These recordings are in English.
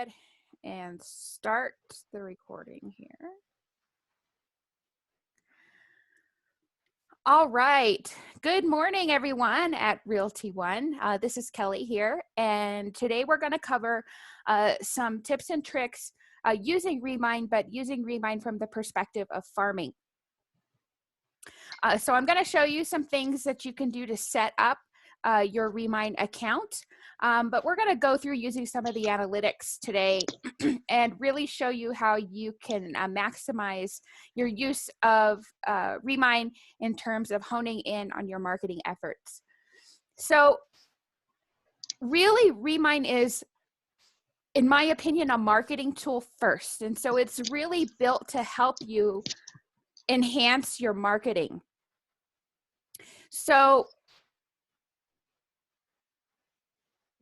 ahead and start the recording here. All right. Good morning, everyone at Realty One. This is Kelly here, and today we're going to cover some tips and tricks using Remine, but using Remine from the perspective of farming. So I'm going to show you some things that you can do to set up your Remine account, but we're going to go through using some of the analytics today and really show you how you can maximize your use of Remine in terms of honing in on your marketing efforts. So really, Remine is, in my opinion, a marketing tool first. And so it's really built to help you enhance your marketing. So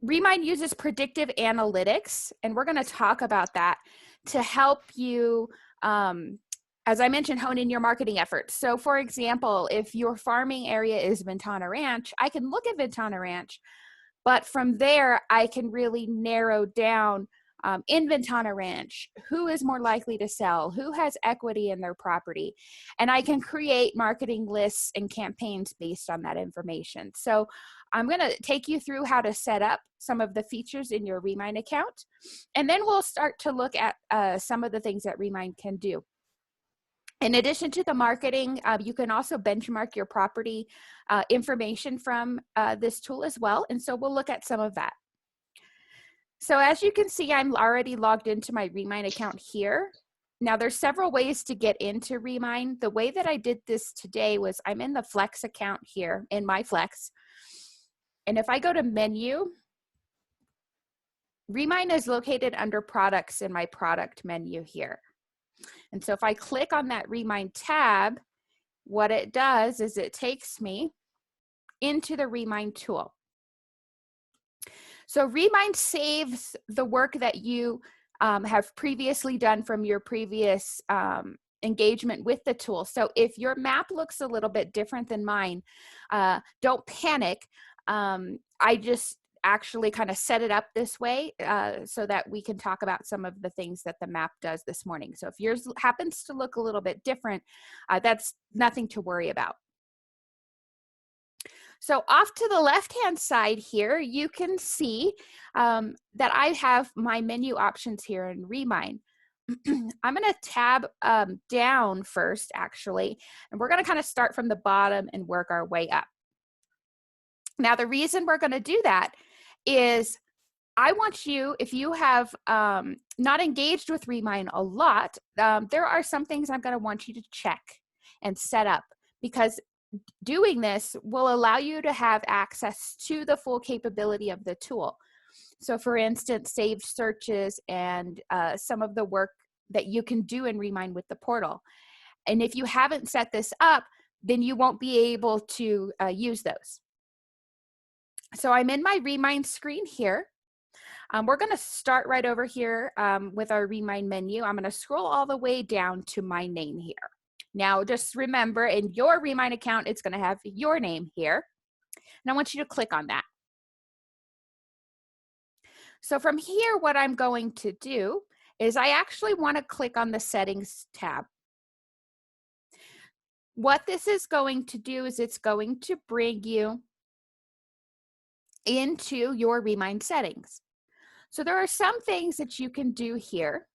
Remine uses predictive analytics, and we're going to talk about that to help you, as I mentioned, hone in your marketing efforts. So for example, if your farming area is Ventana Ranch, I can look at Ventana Ranch, but from there, I can really narrow down in Ventana Ranch, who is more likely to sell, who has equity in their property, and I can create marketing lists and campaigns based on that information. So I'm going to take you through how to set up some of the features in your Remine account, and then we'll start to look at some of the things that Remine can do. In addition to the marketing, you can also benchmark your property information from this tool as well, and so we'll look at some of that. So as you can see, I'm already logged into my Remine account here. Now there's several ways to get into Remine. The way that I did this today was I'm in the Flex account here, in my Flex. And if I go to menu, Remine is located under products in my product menu here. And so if I click on that Remine tab, what it does is it takes me into the Remine tool. So Remine saves the work that you have previously done from your previous engagement with the tool. So if your map looks a little bit different than mine, don't panic. I just actually kind of set it up this way so that we can talk about some of the things that the map does this morning. So if yours happens to look a little bit different, that's nothing to worry about. So off to the left-hand side here, you can see that I have my menu options here in Remine. I'm going to tab down first, actually, and we're going to kind of start from the bottom and work our way up. Now, the reason we're going to do that is I want you, if you have not engaged with Remine a lot, there are some things I'm going to want you to check and set up, because doing this will allow you to have access to the full capability of the tool. So for instance, saved searches and some of the work that you can do in Remine with the portal. And if you haven't set this up, then you won't be able to use those. So I'm in my Remine screen here. We're going to start right over here with our Remine menu. I'm going to scroll all the way down to my name here. Now, just remember, in your Remine account, it's going to have your name here. And I want you to click on that. So from here, what I'm going to do is I actually want to click on the Settings tab. What this is going to do is it's going to bring you into your Remine settings. So there are some things that you can do here.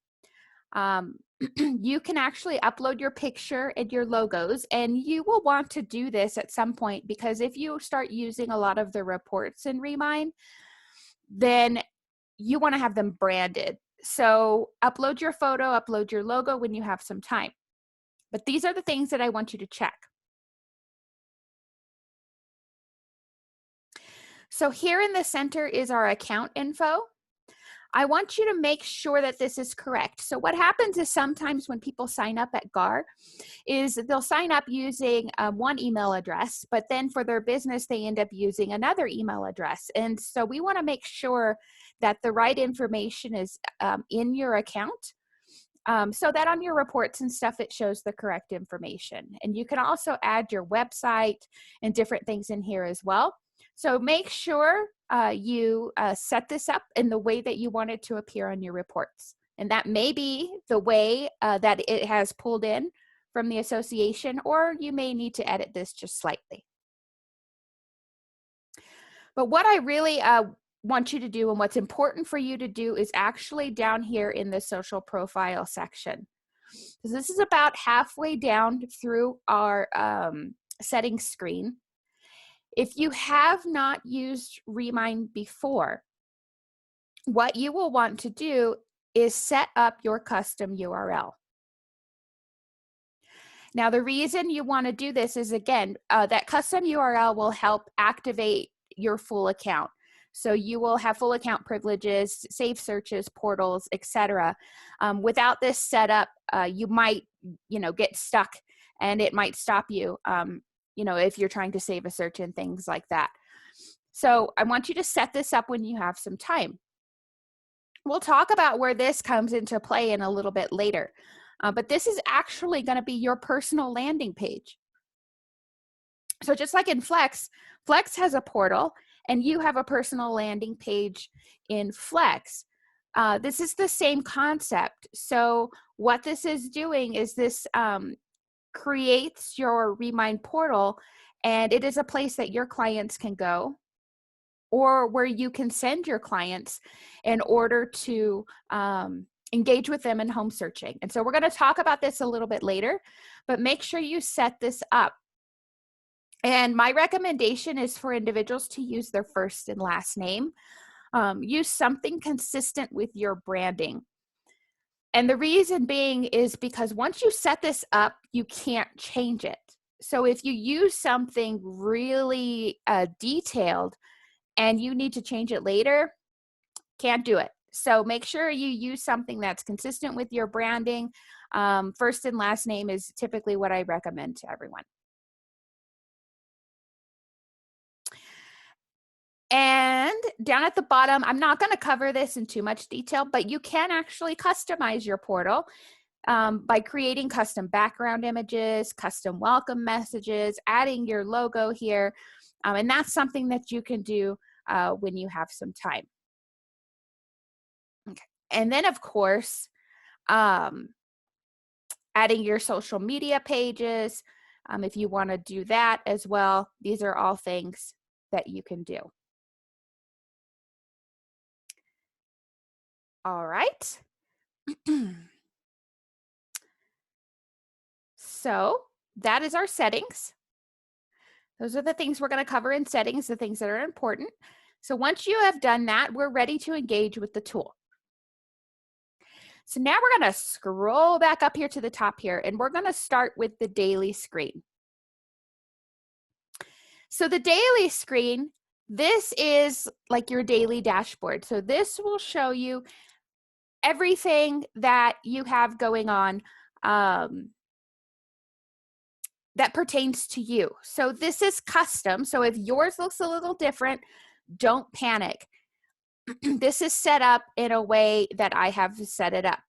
You can actually upload your picture and your logos, and you will want to do this at some point, because if you start using a lot of the reports in Remine, then you want to have them branded. So upload your photo, upload your logo when you have some time. But these are the things that I want you to check. So here in the center is our account info. I want you to make sure that this is correct. So what happens is sometimes when people sign up at GAR is they'll sign up using one email address, but then for their business, they end up using another email address. And so we want to make sure that the right information is in your account so that on your reports and stuff, it shows the correct information. And you can also add your website and different things in here as well. So make sure you set this up in the way that you want it to appear on your reports. And that may be the way that it has pulled in from the association, or you may need to edit this just slightly. But what I really want you to do, and what's important for you to do, is actually down here in the social profile section. Because this is about halfway down through our settings screen. If you have not used Remine before, what you will want to do is set up your custom URL. Now, the reason you want to do this is, again, that custom URL will help activate your full account. So you will have full account privileges, save searches, portals, etc. Without this setup, you might, get stuck, and it might stop you, if you're trying to save a search and things like that. So I want you to set this up when you have some time. We'll talk about where this comes into play in a little bit later. But this is actually going to be your personal landing page. So just like in Flex, Flex has a portal, and you have a personal landing page in Flex. This is the same concept. So what this is doing is this creates your Remine portal, and it is a place that your clients can go, or where you can send your clients in order to engage with them in home searching. And so we're going to talk about this a little bit later, but make sure you set this up. And my recommendation is for individuals to use their first and last name. Use something consistent with your branding. And the reason being is because once you set this up, you can't change it. So if you use something really detailed and you need to change it later, can't do it. So make sure you use something that's consistent with your branding. First and last name is typically what I recommend to everyone. And down at the bottom, I'm not going to cover this in too much detail, but you can actually customize your portal by creating custom background images, custom welcome messages, adding your logo here. And that's something that you can do when you have some time. Okay. And then, of course, adding your social media pages, if you want to do that as well. These are all things that you can do. All right. So that is our settings. Those are the things we're going to cover in settings, the things that are important. So once you have done that, we're ready to engage with the tool. So now we're going to scroll back up here to the top here, and we're going to start with the daily screen. So the daily screen, this is like your daily dashboard. So this will show you everything that you have going on that pertains to you. So this is custom. So if yours looks a little different, don't panic. This is set up in a way that I have set it up,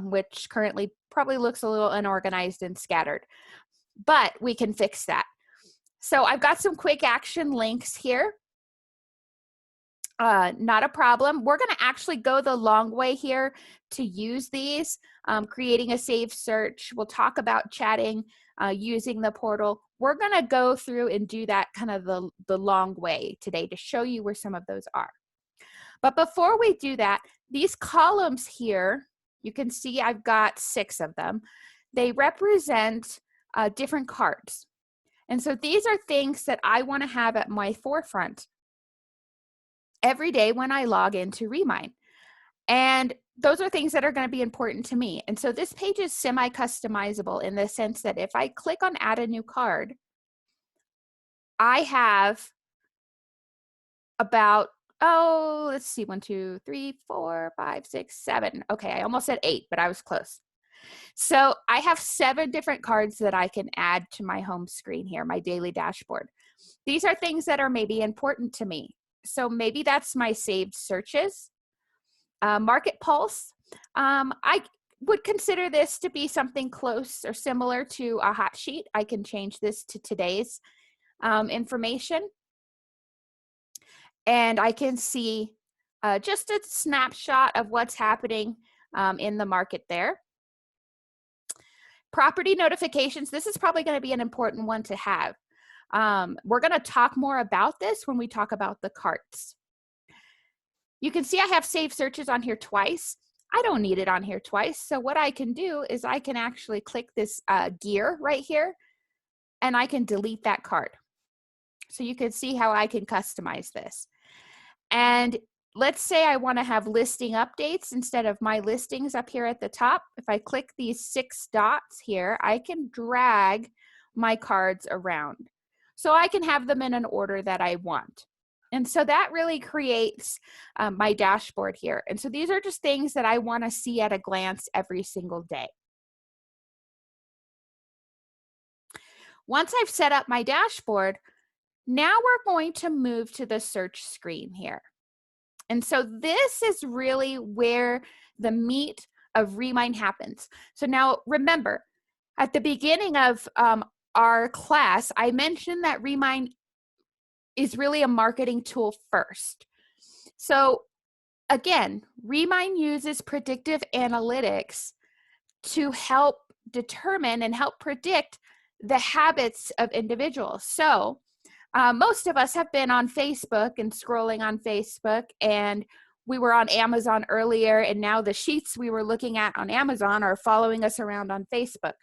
which currently probably looks a little unorganized and scattered, but we can fix that. So I've got some quick action links here. Not a problem. We're going to actually go the long way here to use these, creating a saved search. We'll talk about chatting, using the portal. We're going to go through and do that kind of the long way today to show you where some of those are. But before we do that, these columns here, you can see I've got 6 of them. They represent different cards. And so these are things that I want to have at my forefront every day when I log into Remine. And those are things that are going to be important to me. And so this page is semi-customizable in the sense that if I click on add a new card, I have about, let's see, 1, 2, 3, 4, 5, 6, 7. Okay, I almost said 8, but I was close. So I have 7 different cards that I can add to my home screen here, my daily dashboard. These are things that are maybe important to me. So maybe that's my saved searches. Market Pulse, I would consider this to be something close or similar to a hot sheet. I can change this to today's information. and I can see just a snapshot of what's happening in the market there. Property notifications, this is probably going to be an important one to have. We're going to talk more about this when we talk about the carts. You can see I have saved searches on here twice. I don't need it on here twice. So what I can do is I can actually click this gear right here, and I can delete that cart. So you can see how I can customize this. And let's say I want to have listing updates instead of my listings up here at the top. If I click these 6 dots here, I can drag my cards around. So I can have them in an order that I want. And so that really creates my dashboard here. And so these are just things that I want to see at a glance every single day. Once I've set up my dashboard, now we're going to move to the search screen here. And so this is really where the meat of Remine happens. So now remember, at the beginning of our class, I mentioned that Remine is really a marketing tool first. So again, Remine uses predictive analytics to help determine and help predict the habits of individuals. So most of us have been on Facebook and scrolling on Facebook, and we were on Amazon earlier, and now the sheets we were looking at on Amazon are following us around on Facebook.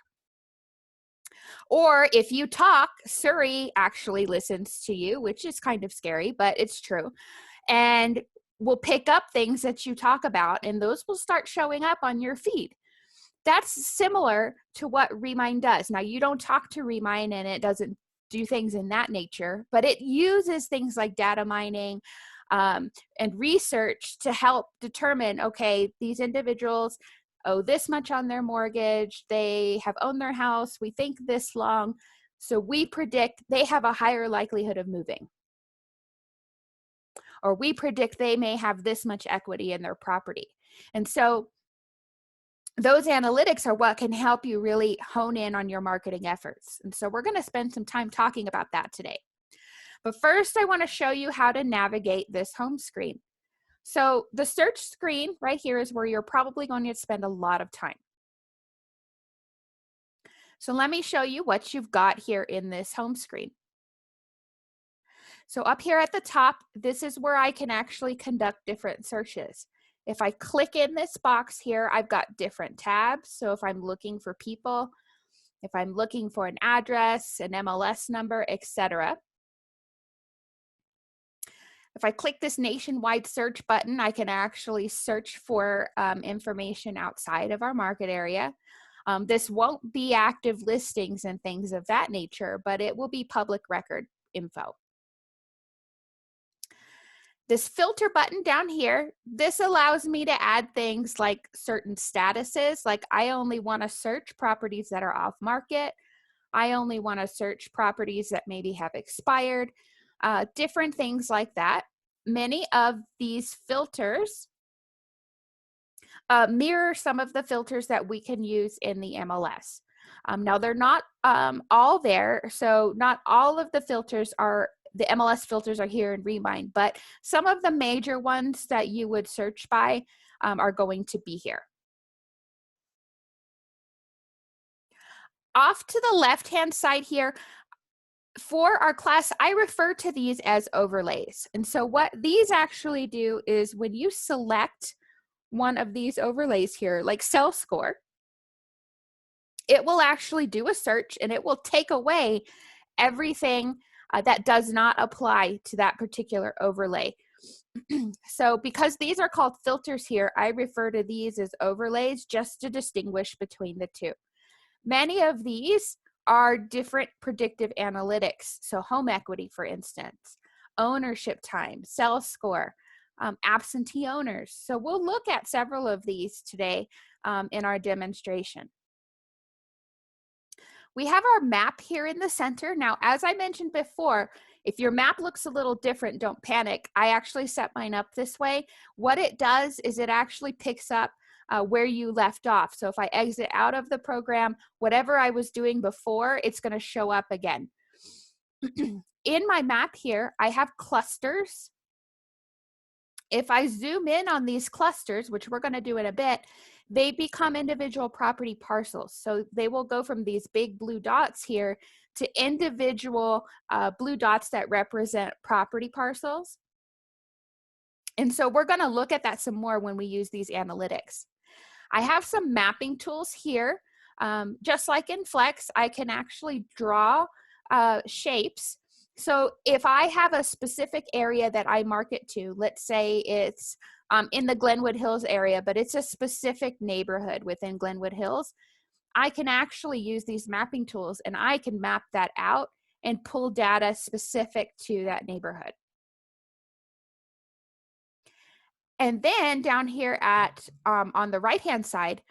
Or if you talk, Siri actually listens to you, which is kind of scary, but it's true. And will pick up things that you talk about, and those will start showing up on your feed. That's similar to what Remine does. Now, you don't talk to Remine, and it doesn't do things in that nature, but it uses things like data mining and research to help determine, okay, these individuals owe this much on their mortgage, they have owned their house, we think this long, so we predict they have a higher likelihood of moving. Or we predict they may have this much equity in their property. And so those analytics are what can help you really hone in on your marketing efforts. And so we're going to spend some time talking about that today. But first, I want to show you how to navigate this home screen. So the search screen right here is where you're probably going to spend a lot of time. So let me show you what you've got here in this home screen. So up here at the top, this is where I can actually conduct different searches. If I click in this box here, I've got different tabs. So if I'm looking for people, if I'm looking for an address, an MLS number, etc. If I click this nationwide search button, I can actually search for information outside of our market area. This won't be active listings and things of that nature, but it will be public record info. This filter button down here, this allows me to add things like certain statuses, like I only want to search properties that are off market. I only want to search properties that maybe have expired, different things like that. Many of these filters mirror some of the filters that we can use in the MLS. Now, they're not all there, so not all of the filters are, the MLS filters are here in Remine, but some of the major ones that you would search by are going to be here. Off to the left-hand side here, for our class, I refer to these as overlays. And so what these actually do is when you select one of these overlays here, like cell score, it will actually do a search and it will take away everything that does not apply to that particular overlay. So because these are called filters here, I refer to these as overlays just to distinguish between the two. Many of these are different predictive analytics. So home equity, for instance, ownership time, cell score, absentee owners. So we'll look at several of these today in our demonstration. We have our map here in the center. Now, as I mentioned before, if your map looks a little different, don't panic. I actually set mine up this way. What it does is it actually picks up where you left off. So if I exit out of the program, whatever I was doing before, it's going to show up again. In my map here, I have clusters If I zoom in on these clusters, which we're going to do in a bit, they become individual property parcels. So they will go from these big blue dots here to individual blue dots that represent property parcels. And so we're going to look at that some more when we use these analytics. I have some mapping tools here. Just like in Flex, I can actually draw shapes. So if I have a specific area that I mark it to, let's say it's in the Glenwood Hills area, but it's a specific neighborhood within Glenwood Hills, I can actually use these mapping tools and I can map that out and pull data specific to that neighborhood. And then down here at on the right-hand side,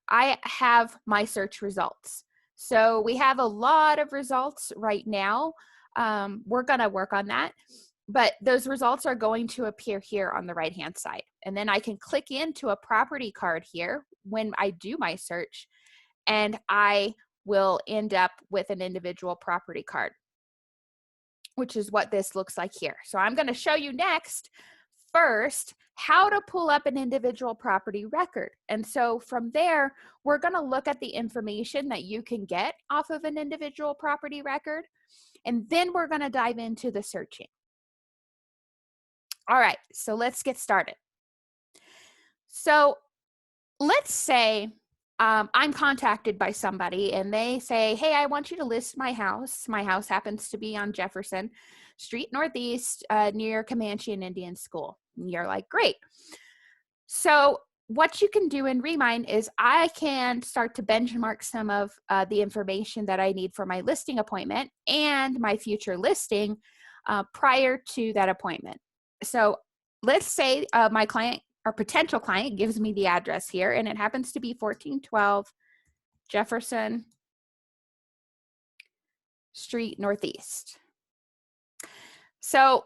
I have my search results. So we have a lot of results right now. We're gonna work on that, but those results are going to appear here on the right-hand side. And then I can click into a property card here when I do my search, and I will end up with an individual property card, which is what this looks like here. So I'm gonna show you next, first, how to pull up an individual property record. And so from there, we're going to look at the information that you can get off of an individual property record. And then we're going to dive into the searching. All right, so let's get started. So let's say I'm contacted by somebody and they say, hey, I want you to list my house. My house happens to be on Jefferson Street Northeast near Comanche and Indian School. And you're like, great. So what you can do in Remine is I can start to benchmark some of the information that I need for my listing appointment and my future listing prior to that appointment. So let's say my client or potential client gives me the address here, and it happens to be 1412 Jefferson Street Northeast. So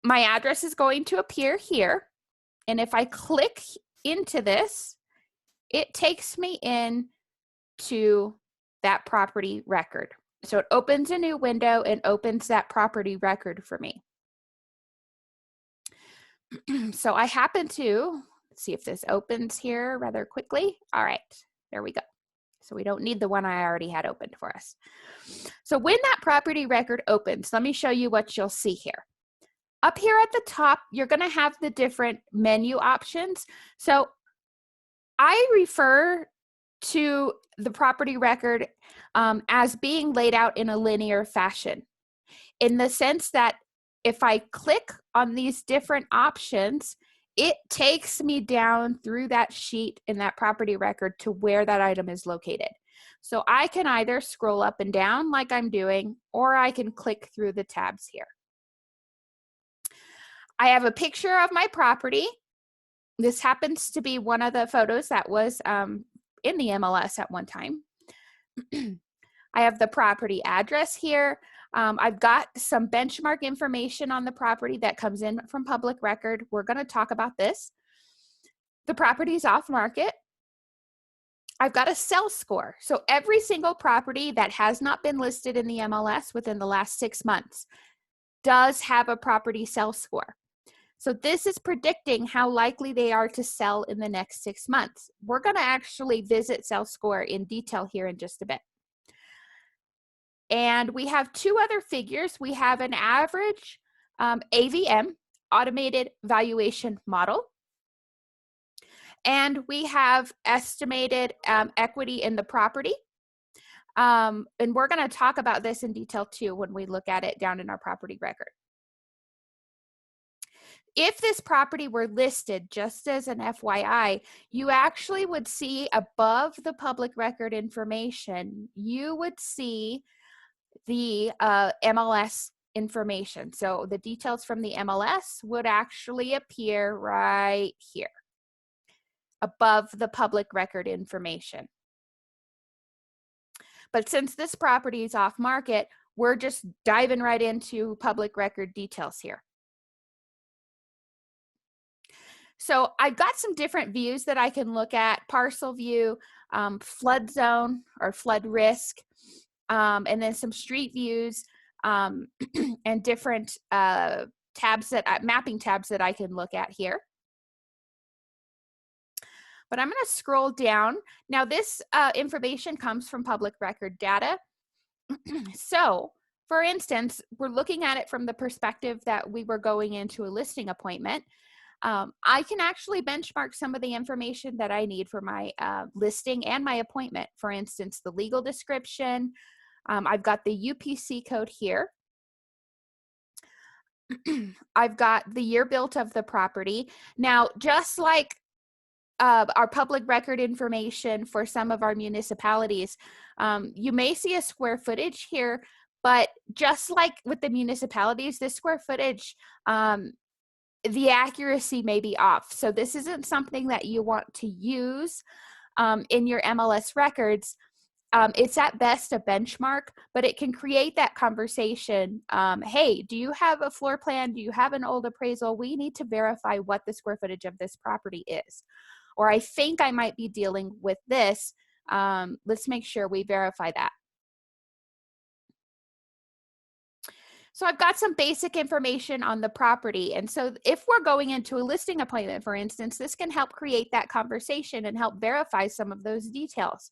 my address is going to appear here. And if I click into this, it takes me in to that property record. So it opens a new window and opens that property record for me. So I happen to, let's see if this opens here rather quickly. All right, there we go. So we don't need the one I already had opened for us. So when that property record opens, let me show you what you'll see here. Up here at the top, you're going to have the different menu options. So I refer to the property record as being laid out in a linear fashion, in the sense that if I click on these different options, it takes me down through that sheet in that property record to where that item is located. So I can either scroll up and down like I'm doing, or I can click through the tabs here. I have a picture of my property. This happens to be one of the photos that was in the MLS at one time. I have the property address here. I've got some benchmark information on the property that comes in from public record. We're going to talk about this. The property is off market. I've got a sales score. So every single property that has not been listed in the MLS within the last 6 months does have a property sales score. So this is predicting how likely they are to sell in the next 6 months. We're going to actually visit sales score in detail here in just a bit. And we have two other figures. We have an average AVM, automated valuation model. And we have estimated equity in the property. And we're going to talk about this in detail too when we look at it down in our property record. If this property were listed, just as an FYI, you actually would see above the public record information, you would see the MLS information. So the details from the MLS would actually appear right here above the public record information. But since this property is off market, we're just diving right into public record details here. So I've got some different views that I can look at: parcel view, flood zone or flood risk, and then some street views and different mapping tabs that I can look at here. But I'm going to scroll down. Now this information comes from public record data. So for instance, we're looking at it from the perspective that we were going into a listing appointment. I can actually benchmark some of the information that I need for my listing and my appointment. For instance, the legal description. I've got the UPC code here. I've got the year built of the property. Now, just like our public record information for some of our municipalities, you may see a square footage here, but just like with the municipalities, this square footage, the accuracy may be off. So this isn't something that you want to use in your MLS records. It's at best a benchmark, but it can create that conversation. Hey, do you have a floor plan? Do you have an old appraisal? We need to verify what the square footage of this property is. Or I think I might be dealing with this. Let's make sure we verify that. So I've got some basic information on the property. And so if we're going into a listing appointment, for instance, this can help create that conversation and help verify some of those details.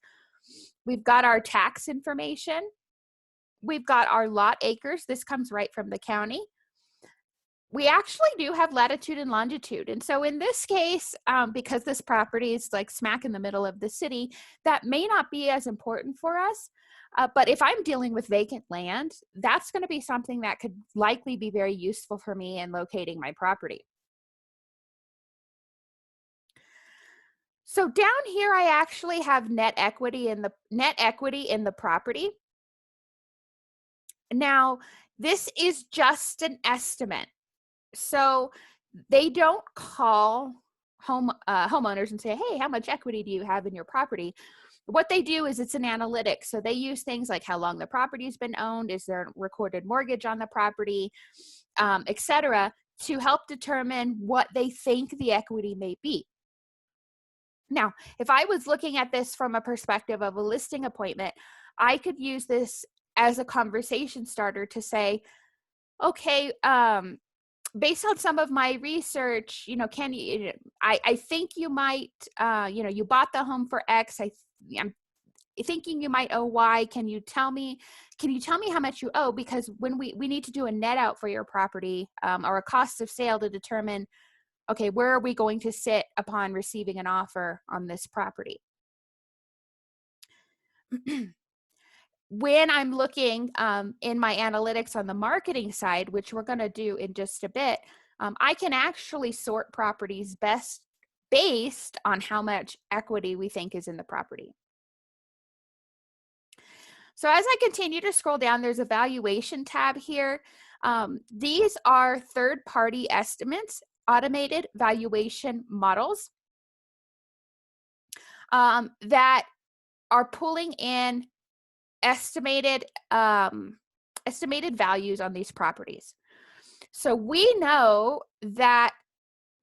We've got our tax information. We've got our lot acres. This comes right from the county. We actually do have latitude and longitude. And so in this case, because this property is like smack in the middle of the city, that may not be as important for us. But if I'm dealing with vacant land, that's going to be something that could likely be very useful for me in locating my property. So down here, I actually have net equity in the property. Now, this is just an estimate. So they don't call homeowners and say, hey, how much equity do you have in your property? What they do is it's an analytics. So they use things like how long the property's been owned, is there a recorded mortgage on the property, et cetera, to help determine what they think the equity may be. Now, if I was looking at this from a perspective of a listing appointment, I could use this as a conversation starter to say, okay, based on some of my research, can you, I think you might, you bought the home for X. I'm thinking you might owe Y. Can you tell me how much you owe? Because when we need to do a net out for your property, or a cost of sale to determine, okay, where are we going to sit upon receiving an offer on this property? When I'm looking in my analytics on the marketing side, which we're going to do in just a bit, I can actually sort properties best based on how much equity we think is in the property. So as I continue to scroll down, there's a valuation tab here. These are third-party estimates, automated valuation models that are pulling in estimated values on these properties. So we know that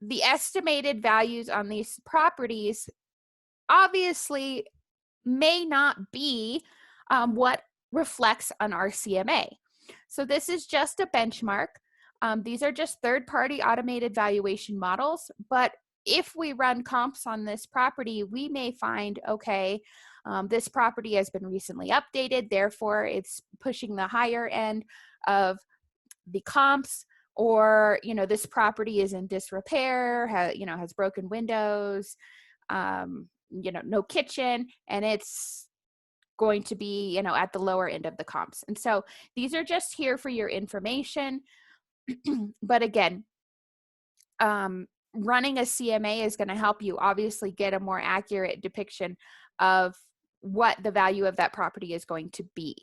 the estimated values on these properties obviously may not be what reflects on our CMA. So this is just a benchmark. These are just third-party automated valuation models, but if we run comps on this property, we may find, okay, this property has been recently updated, therefore it's pushing the higher end of the comps, or, this property is in disrepair, has broken windows, no kitchen, and it's going to be, at the lower end of the comps. And so these are just here for your information. But again, running a CMA is going to help you obviously get a more accurate depiction of what the value of that property is going to be.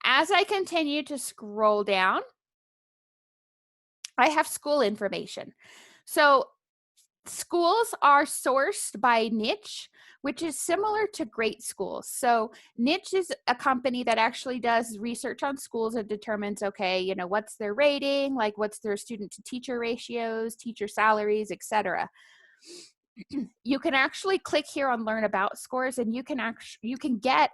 As I continue to scroll down, I have school information. So schools are sourced by Niche, which is similar to Great Schools. So Niche is a company that actually does research on schools and determines, okay, what's their rating, like what's their student to teacher ratios, teacher salaries, etc. You can actually click here on Learn About Scores, and you can get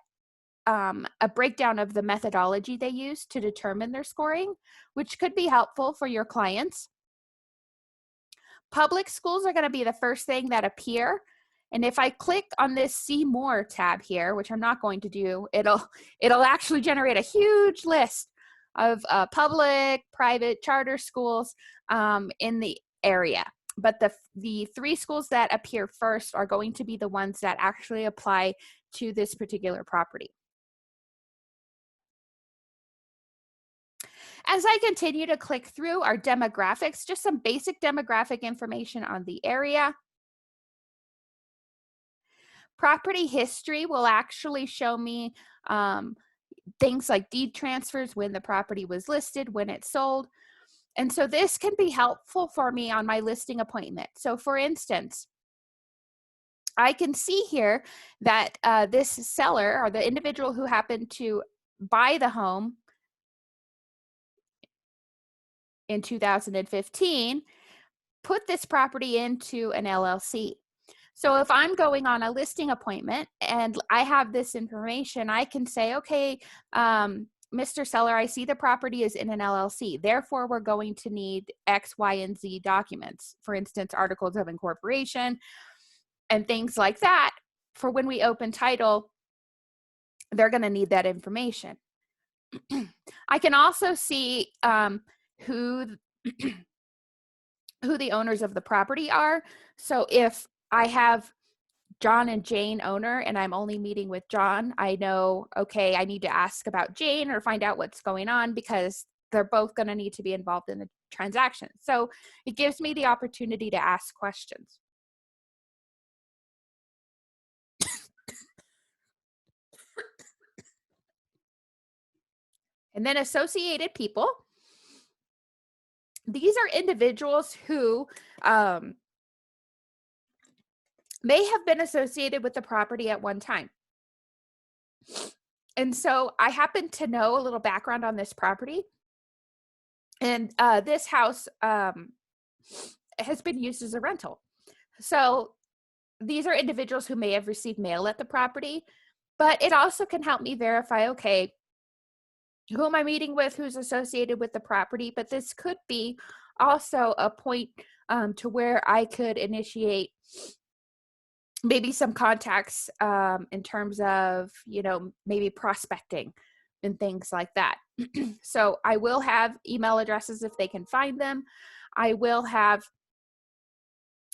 a breakdown of the methodology they use to determine their scoring, which could be helpful for your clients. Public schools are going to be the first thing that appear. And if I click on this See More tab here, which I'm not going to do, it'll actually generate a huge list of public, private, charter schools in the area. But the 3 schools that appear first are going to be the ones that actually apply to this particular property. As I continue to click through our demographics, just some basic demographic information on the area. Property history will actually show me things like deed transfers, when the property was listed, when it sold. And so this can be helpful for me on my listing appointment. So for instance, I can see here that this seller, or the individual who happened to buy the home in 2015, put this property into an LLC. So if I'm going on a listing appointment and I have this information, I can say, okay, Mr. Seller, I see the property is in an LLC. Therefore, we're going to need X, Y, and Z documents. For instance, articles of incorporation and things like that. For when we open title, they're going to need that information. I can also see who the owners of the property are. So if I have John and Jane owner and I'm only meeting with John, I know, okay, I need to ask about Jane or find out what's going on, because they're both going to need to be involved in the transaction. So it gives me the opportunity to ask questions. And then associated people. These are individuals who may have been associated with the property at one time. And so I happen to know a little background on this property. And this house has been used as a rental. So these are individuals who may have received mail at the property, but it also can help me verify, okay, who am I meeting with, who's associated with the property? But this could be also a point to where I could initiate maybe some contacts in terms of, maybe prospecting and things like that. So I will have email addresses if they can find them. I will have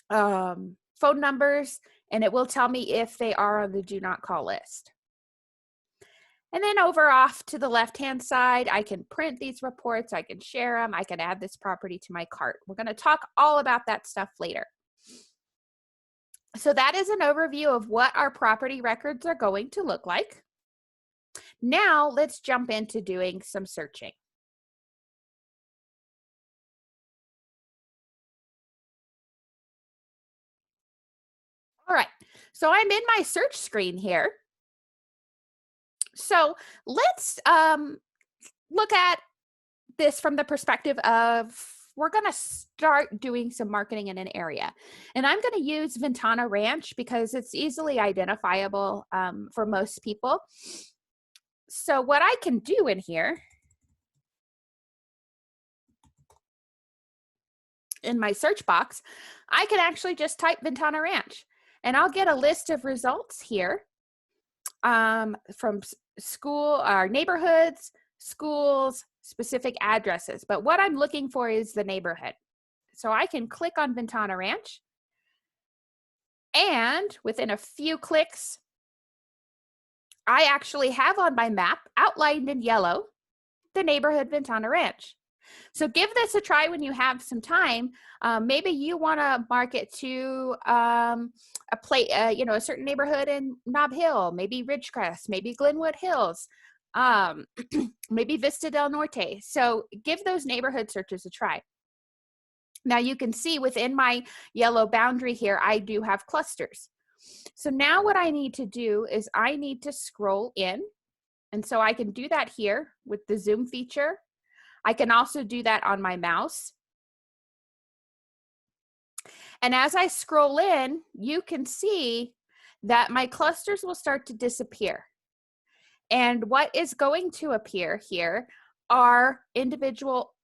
phone numbers, and it will tell me if they are on the do not call list. And then over off to the left-hand side, I can print these reports, I can share them, I can add this property to my cart. We're going to talk all about that stuff later. So that is an overview of what our property records are going to look like. Now let's jump into doing some searching. All right, so I'm in my search screen here. So let's look at this from the perspective of, we're going to start doing some marketing in an area. And I'm going to use Ventana Ranch because it's easily identifiable for most people. So what I can do in here, in my search box, I can actually just type Ventana Ranch and I'll get a list of results here from school, our neighborhoods, schools, specific addresses. But what I'm looking for is the neighborhood. So I can click on Ventana Ranch, and within a few clicks, I actually have on my map, outlined in yellow, the neighborhood Ventana Ranch. So give this a try when you have some time. Maybe you want to market to a certain neighborhood in Nob Hill, maybe Ridgecrest, maybe Glenwood Hills, maybe Vista del Norte. So give those neighborhood searches a try. Now you can see within my yellow boundary here, I do have clusters. So now what I need to do is I need to scroll in. And so I can do that here with the zoom feature. I can also do that on my mouse. And as I scroll in, you can see that my clusters will start to disappear. And what is going to appear here are individual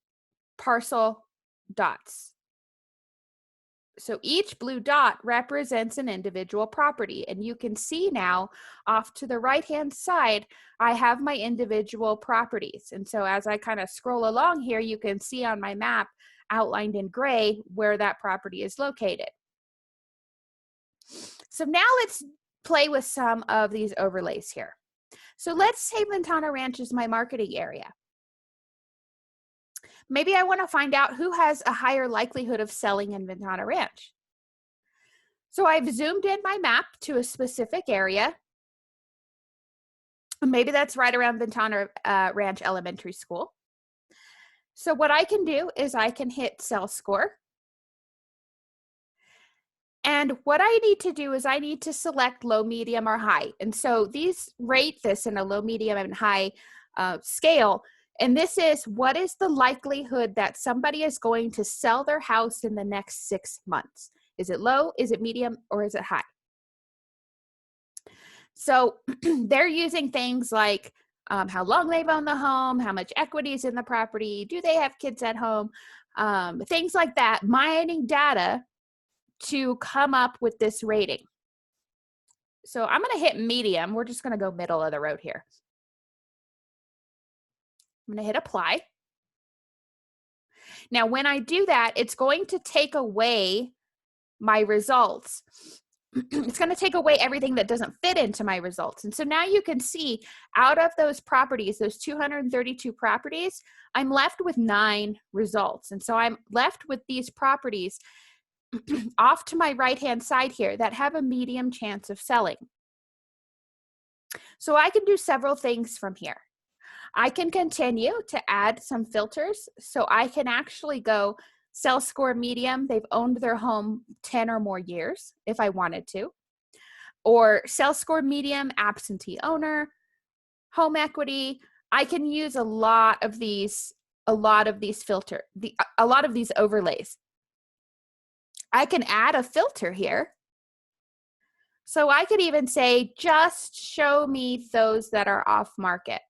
parcel dots. So each blue dot represents an individual property. And you can see now off to the right-hand side, I have my individual properties. And so as I kind of scroll along here, you can see on my map outlined in gray where that property is located. So now let's play with some of these overlays here. So let's say Ventana Ranch is my marketing area. Maybe I want to find out who has a higher likelihood of selling in Ventana Ranch. So I've zoomed in my map to a specific area. Maybe that's right around Ventana Ranch Elementary School. So what I can do is I can hit sell score. And what I need to do is I need to select low, medium, or high. And so these rate this in a low, medium, and high scale. And this is what is the likelihood that somebody is going to sell their house in the next 6 months? Is it low, is it medium, or is it high? So they're using things like how long they've owned the home, how much equity is in the property, do they have kids at home, things like that, mining data to come up with this rating. So I'm going to hit medium. We're just going to go middle of the road here. I'm going to hit apply. Now, when I do that, it's going to take away my results. It's going to take away everything that doesn't fit into my results. And so now you can see out of those properties, those 232 properties, I'm left with 9 results. And so I'm left with these properties off to my right-hand side here that have a medium chance of selling. So I can do several things from here. I can continue to add some filters. So I can actually go sell score medium, they've owned their home 10 or more years if I wanted to. Or sell score medium, absentee owner, home equity. I can use a lot of these overlays. I can add a filter here. So I could even say, just show me those that are off market,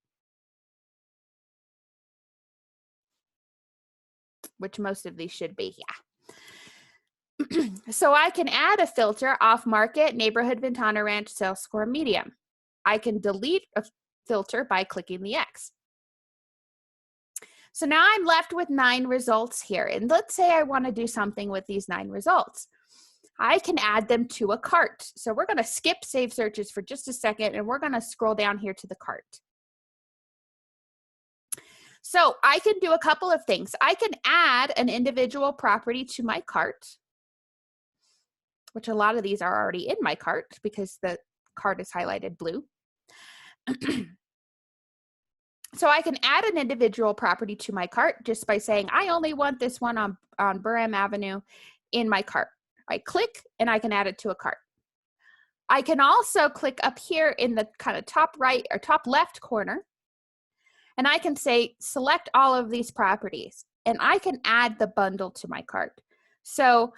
which most of these should be, yeah. So I can add a filter, off market, neighborhood, Ventana Ranch, sales score, medium. I can delete a filter by clicking the X. So now I'm left with 9 results here. And let's say I want to do something with these 9 results. I can add them to a cart. So we're going to skip save searches for just a second, and we're going to scroll down here to the cart. So I can do a couple of things. I can add an individual property to my cart, which a lot of these are already in my cart because the cart is highlighted blue. So I can add an individual property to my cart just by saying, I only want this one on Burham Avenue in my cart. I click and I can add it to a cart. I can also click up here in the kind of top right or top left corner, and I can say, select all of these properties, and I can add the bundle to my cart. So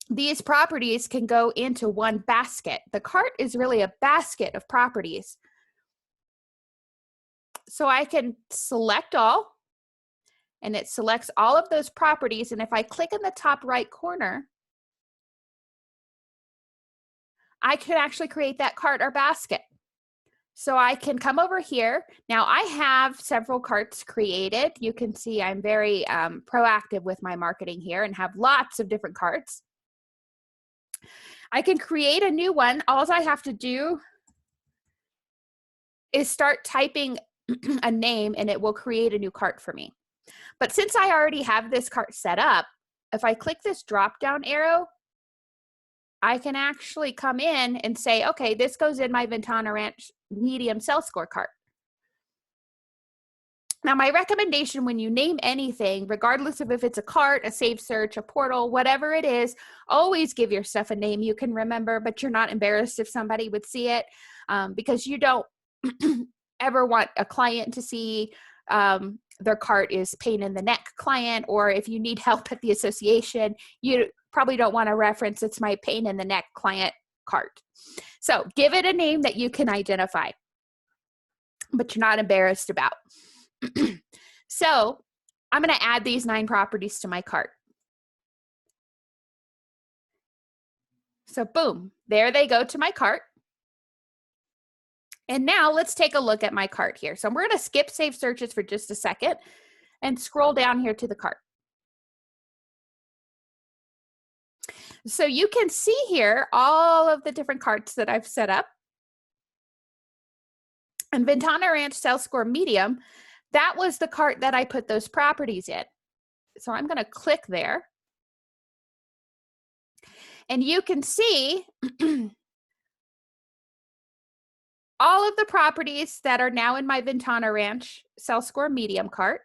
these properties can go into one basket. The cart is really a basket of properties. So I can select all, and it selects all of those properties. And if I click in the top right corner, I could actually create that cart or basket. So I can come over here. Now I have several carts created. You can see I'm very proactive with my marketing here and have lots of different carts. I can create a new one. All I have to do is start typing a name and it will create a new cart for me. But since I already have this cart set up, if I click this drop down arrow, I can actually come in and say, okay, this goes in my Ventana Ranch medium sell score cart. Now, my recommendation when you name anything, regardless of if it's a cart, a save search, a portal, whatever it is, always give your stuff a name you can remember, but you're not embarrassed if somebody would see it, because you don't ever want a client to see their cart is pain in the neck client, or if you need help at the association, you probably don't want to reference it's my pain in the neck client cart. So give it a name that you can identify. but you're not embarrassed about. So I'm going to add these 9 properties to my cart. So boom, there they go to my cart. And now let's take a look at my cart here. So we're going to skip save searches for just a second and scroll down here to the cart. So you can see here all of the different carts that I've set up. And Ventana Ranch Sales Score Medium, that was the cart that I put those properties in. So I'm going to click there. And you can see all of the properties that are now in my Ventana Ranch Sales Score Medium cart.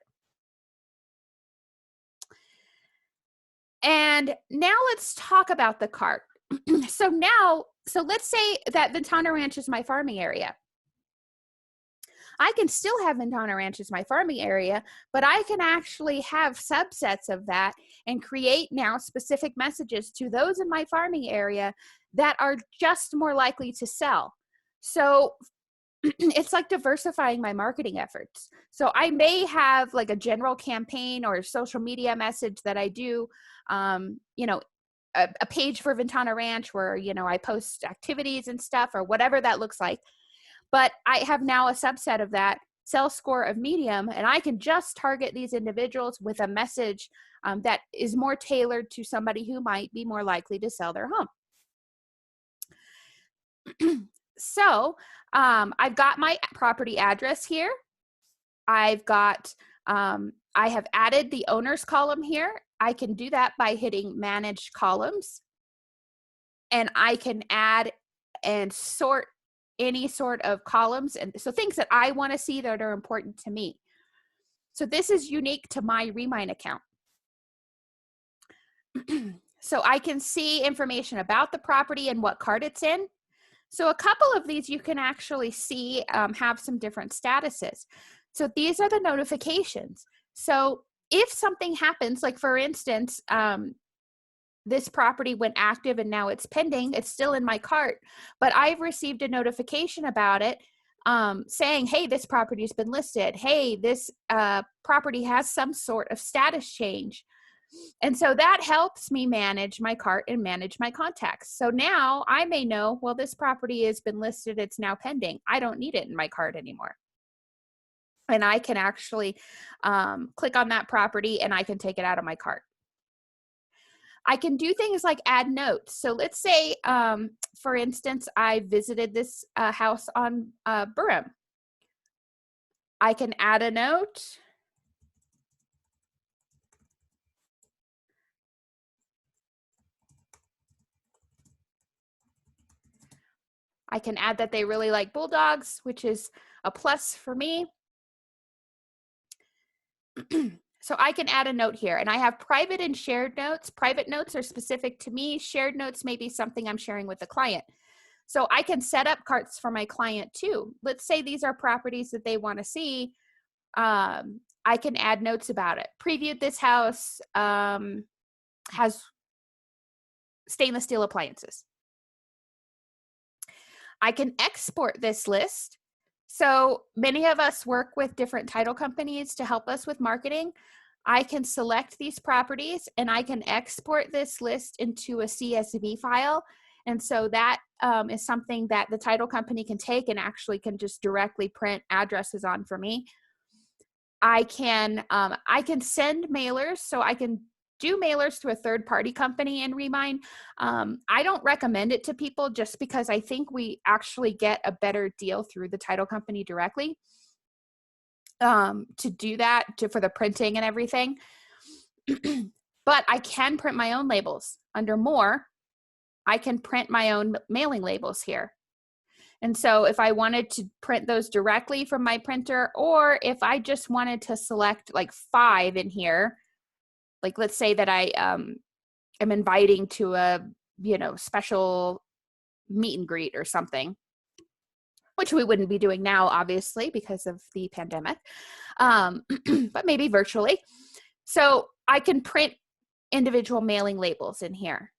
And now let's talk about the cart. So let's say that Ventana Ranch is my farming area. I can still have Ventana Ranch as my farming area, but I can actually have subsets of that and create now specific messages to those in my farming area that are just more likely to sell. So it's like diversifying my marketing efforts. So I may have like a general campaign or social media message that I do, a page for Ventana Ranch where, I post activities and stuff or whatever that looks like. But I have now a subset of that sales score of medium, and I can just target these individuals with a message that is more tailored to somebody who might be more likely to sell their home. So I've got my property address here. I have added the owner's column here. I can do that by hitting manage columns, and I can add and sort any sort of columns, and so things that I want to see that are important to me. So this is unique to my Remine account. So I can see information about the property and what cart it's in. So a couple of these you can actually see have some different statuses. So these are the notifications. So if something happens, like for instance, this property went active and now it's pending, it's still in my cart, but I've received a notification about it saying, hey, this property has been listed. Hey, this property has some sort of status change. And so that helps me manage my cart and manage my contacts. So now I may know, well, this property has been listed, it's now pending. I don't need it in my cart anymore. And I can actually click on that property and I can take it out of my cart. I can do things like add notes. So let's say, for instance, I visited this house on Burham. I can add a note. I can add that they really like bulldogs, which is a plus for me. So I can add a note here, and I have private and shared notes. Private notes are specific to me. Shared notes may be something I'm sharing with the client. So I can set up carts for my client too. Let's say these are properties that they want to see. I can add notes about it. Previewed this house, has stainless steel appliances. I can export this list. So many of us work with different title companies to help us with marketing. I can select these properties and I can export this list into a CSV file. And so that is something that the title company can take and actually can just directly print addresses on for me. I can send mailers, so I can do mailers to a third-party company in Remine. I don't recommend it to people just because I think we actually get a better deal through the title company directly to do that, for the printing and everything. But I can print my own labels. Under More, I can print my own mailing labels here. And so if I wanted to print those directly from my printer, or if I just wanted to select like 5 in here, like let's say that I am inviting to a, special meet and greet or something, which we wouldn't be doing now, obviously, because of the pandemic, but maybe virtually. So I can print individual mailing labels in here.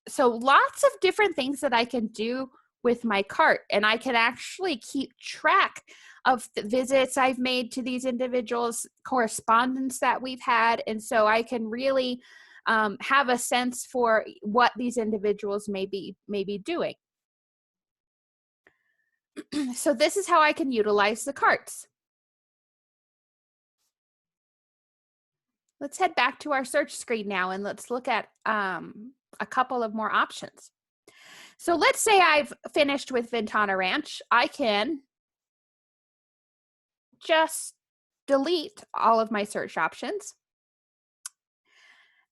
So lots of different things that I can do with my cart, and I can actually keep track of the visits I've made to these individuals, correspondence that we've had, and so I can really have a sense for what these individuals may be doing. So this is how I can utilize the carts. Let's head back to our search screen now, and let's look at a couple of more options. So let's say I've finished with Ventana Ranch. I can just delete all of my search options.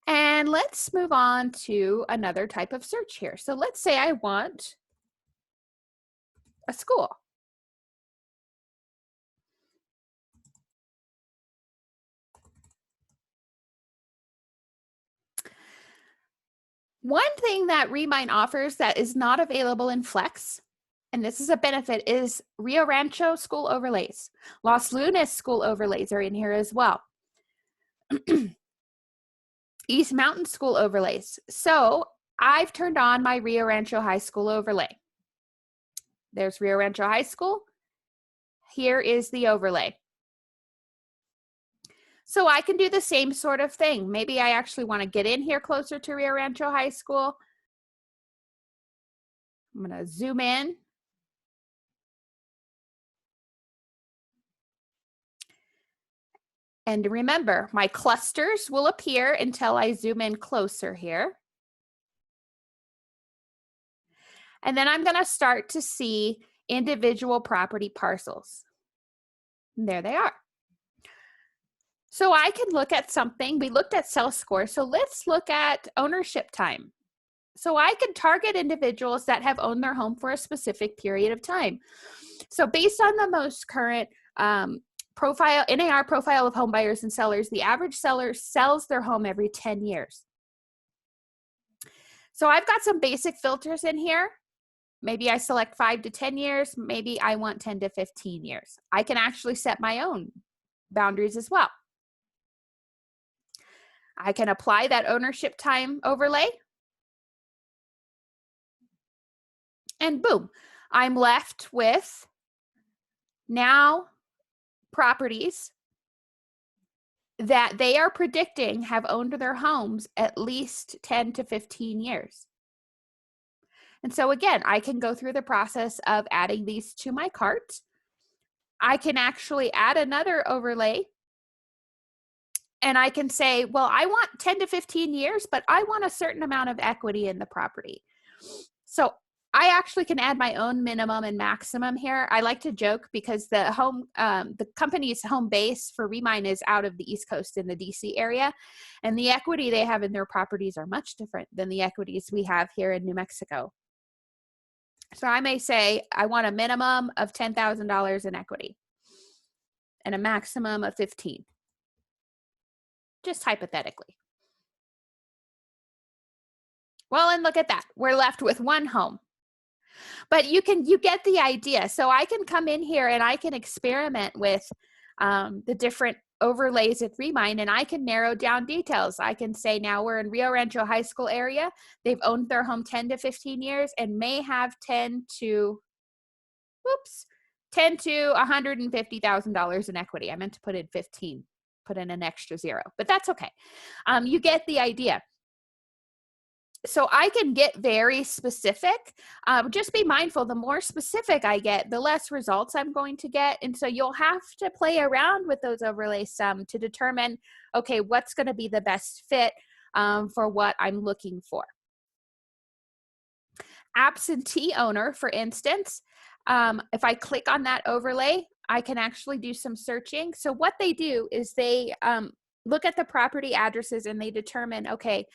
And let's move on to another type of search here. So let's say I want a school. One thing that Remine offers that is not available in Flex, and this is a benefit, is Rio Rancho school overlays. Los Lunas school overlays are in here as well. East Mountain school overlays. So I've turned on my Rio Rancho High School overlay. There's Rio Rancho High School. Here is the overlay. So I can do the same sort of thing. Maybe I actually want to get in here closer to Rio Rancho High School. I'm going to zoom in. And remember, my clusters will appear until I zoom in closer here. And then I'm going to start to see individual property parcels. And there they are. So I can look at something. We looked at sales score. So let's look at ownership time. So I can target individuals that have owned their home for a specific period of time. So based on the most current NAR profile of home buyers and sellers, the average seller sells their home every 10 years. So I've got some basic filters in here. Maybe I select 5 to 10 years. Maybe I want 10 to 15 years. I can actually set my own boundaries as well. I can apply that ownership time overlay. And boom, I'm left with now properties that they are predicting have owned their homes at least 10 to 15 years. And so again, I can go through the process of adding these to my cart. I can actually add another overlay, and I can say, well, I want 10 to 15 years, but I want a certain amount of equity in the property. So I actually can add my own minimum and maximum here. I like to joke because the company's home base for Remine is out of the East Coast in the DC area, and the equity they have in their properties are much different than the equities we have here in New Mexico. So I may say I want a minimum of $10,000 in equity and a maximum of 15, just hypothetically. Well, and look at that. We're left with one home. But you get the idea. So I can come in here and I can experiment with the different overlays at Remine, and I can narrow down details. I can say now we're in Rio Rancho High School area. They've owned their home 10 to 15 years and may have $10 to $150,000 in equity. I meant to put in 15, put in an extra zero, but that's okay. You get the idea. So I can get very specific. Just be mindful, the more specific I get, the less results I'm going to get. And so you'll have to play around with those overlays some to determine, okay, what's going to be the best fit for what I'm looking for. Absentee owner, for instance, if I click on that overlay, I can actually do some searching. So what they do is they look at the property addresses and they determine, okay,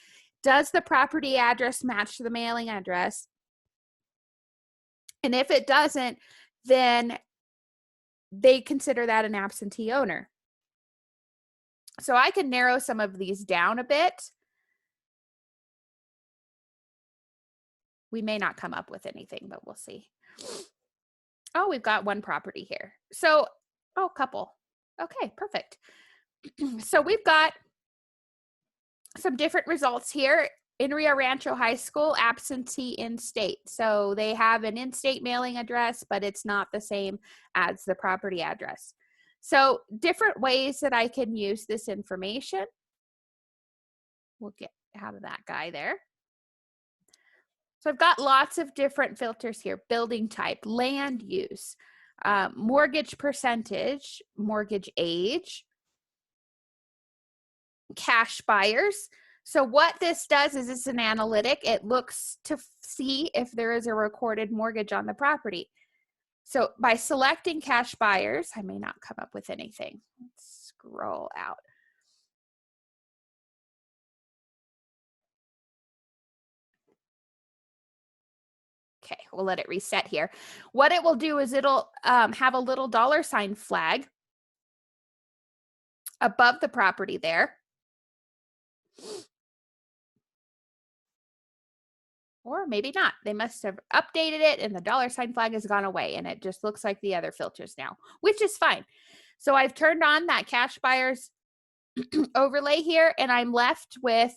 does the property address match the mailing address? And if it doesn't, then they consider that an absentee owner. So I can narrow some of these down a bit. We may not come up with anything, but we'll see. Oh, we've got one property here. So, couple. Okay, perfect. So we've got some different results here. in Rio Rancho High School, absentee in-state. So they have an in-state mailing address, but it's not the same as the property address. So different ways that I can use this information. We'll get out of that guy there. So I've got lots of different filters here: building type, land use, mortgage percentage, mortgage age, cash buyers. So what this does is it's an analytic. It looks to see if there is a recorded mortgage on the property. So by selecting cash buyers, I may not come up with anything. Let's scroll out. Okay, we'll let it reset here. What it will do is it'll have a little $ flag above the property there. Or maybe not. They must have updated it and the $ flag has gone away and it just looks like the other filters now, which is fine. So I've turned on that cash buyers overlay here and I'm left with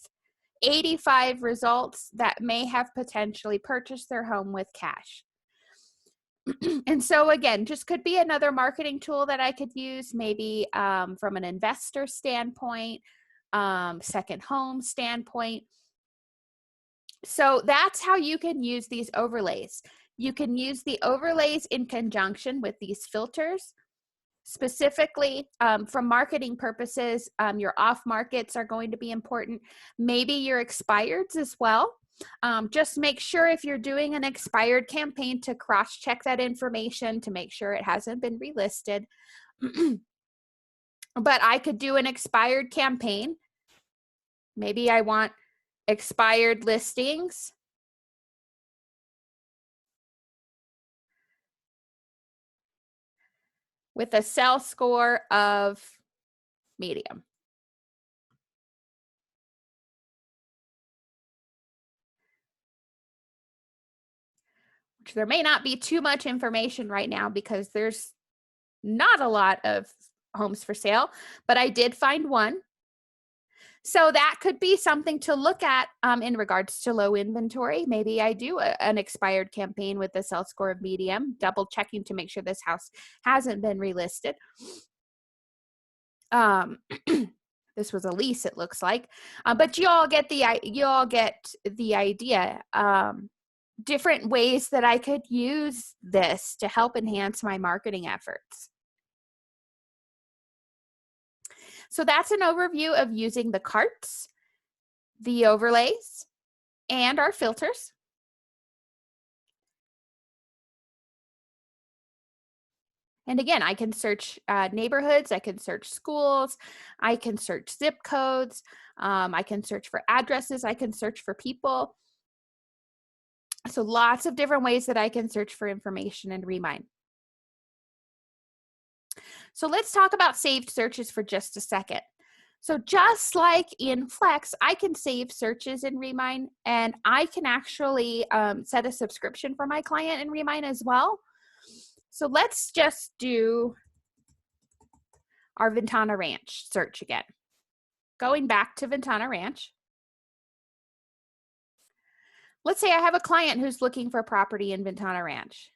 85 results that may have potentially purchased their home with cash. And so again, just could be another marketing tool that I could use, maybe from an investor standpoint, second home standpoint. So that's how you can use these overlays. You can use the overlays in conjunction with these filters. Specifically, from marketing purposes, your off markets are going to be important. Maybe your expireds as well. Just make sure if you're doing an expired campaign to cross-check that information to make sure it hasn't been relisted. But I could do an expired campaign. Maybe I want expired listings. With a sell score of medium. Which there may not be too much information right now because there's not a lot of homes for sale, but I did find one. So that could be something to look at in regards to low inventory. Maybe I do an expired campaign with the sell score of medium, double checking to make sure this house hasn't been relisted. This was a lease, it looks like, but you all get the idea. Different ways that I could use this to help enhance my marketing efforts. So that's an overview of using the carts, the overlays, and our filters. And again, I can search neighborhoods, I can search schools, I can search zip codes, I can search for addresses, I can search for people. So lots of different ways that I can search for information in Remine. So let's talk about saved searches for just a second. So just like in Flex, I can save searches in Remine, and I can actually set a subscription for my client in Remine as well. So let's just do our Ventana Ranch search again. Going back to Ventana Ranch. Let's say I have a client who's looking for property in Ventana Ranch.